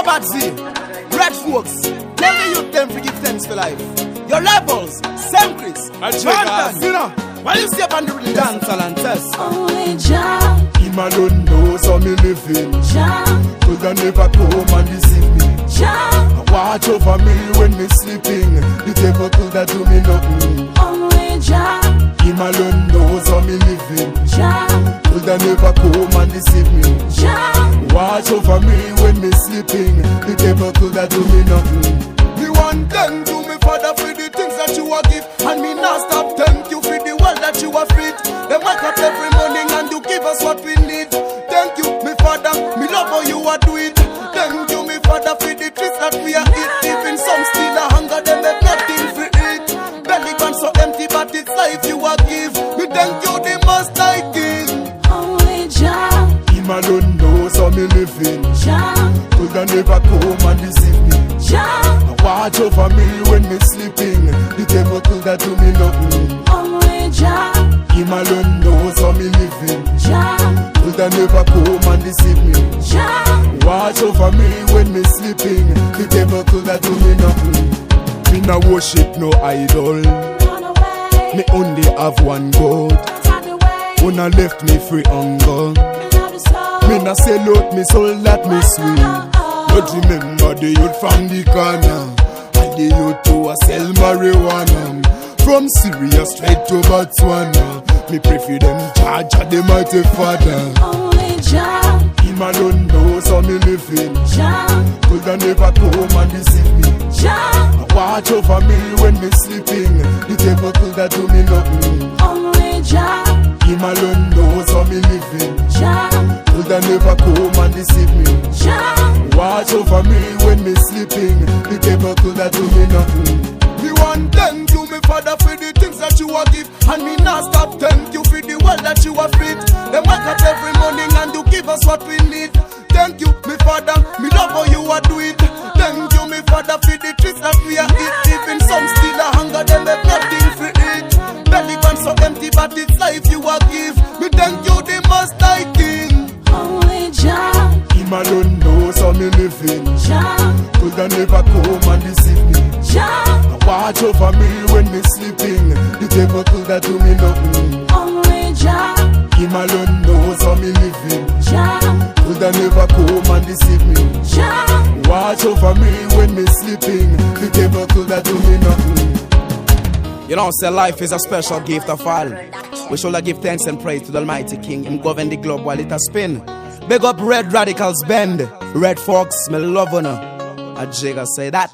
Patsy, Red Folks, tell the youth them to give thanks for life. Your levels, Sam Chris, Jiggaz, you know. Why you see up on the rhythm dance and test? Only Jah, him alone knows how me living. Jah, Could I never come and deceive me? Jah, Watch over me when me sleeping. The devil could have do me nothing. only Jah, Him alone knows how me living. Jah, Could I never come and deceive me? Jah, Watch over me when me sleeping. The devil could have do me nothing. Me want thank you, me Father, for the things that you are give, and me not stop thank you for the world that you are fit. Them wake up every morning and you give us what we need. Thank you, me Father, me love how you are do it. Thank you, me Father, for the trees that we are eat. Even some still a hunger, them have nothing for it. Belly gone so empty, but it's life you are give. Me thank you, the most I King. only Jah, Him alone knows how me living. Jah, Could I never come and deceive me? Jah, Watch over me when me sleeping. The devil could have do me nothing. only Jah, Him alone knows how me living. Jah, Could I never come and deceive me? Jah, Watch over me when me sleeping. The devil could have do me nothing. Me no worship no idol. run away, Me only have one God. take the way, Una left me free hunger. love is slow, Me no sell out me soul that me sweet. But remember the youth from the corner, and the youth who a sell marijuana. From Syria straight to Botswana, me pray for them charge of the mighty Father. only Jah, Him alone knows how me living. Jah, Could I never come and deceive me? Jah, Watch over me when me sleeping. The devil could have do me nothing. only Jah, Him alone knows how me living. Jah, Could I never come and deceive me? Jah, Watch over me when me sleeping. The devil could have do me nothing. Me want thank you, me Father, for the things that you are give, and me not stop thank you for the world that you are fit. Them wake up every morning and you give us what we need. Thank you, me Father, me love how you are do it. Thank you, me Father, for the trees that we are eat. Even some still a hunger, them have nothing for it. Belly gone so empty, but it's life you are give. Me thank you, the most I King. only Jah, Him alone knows how me living. Jah, Could I never come and deceive me? Jah, Watch over me when me sleeping. The devil could have do me nothing. only Jah, Him alone knows how me living. Jah, Could I never come and deceive me? Jah, Watch over me when me sleeping. The devil could have do me nothing. You know, say life is a special gift of all. We should give thanks and praise to the Almighty King. Him govern the globe while it a spin. Big up Red Radicals Bend. Red Folks, me love you. Jiggaz say that.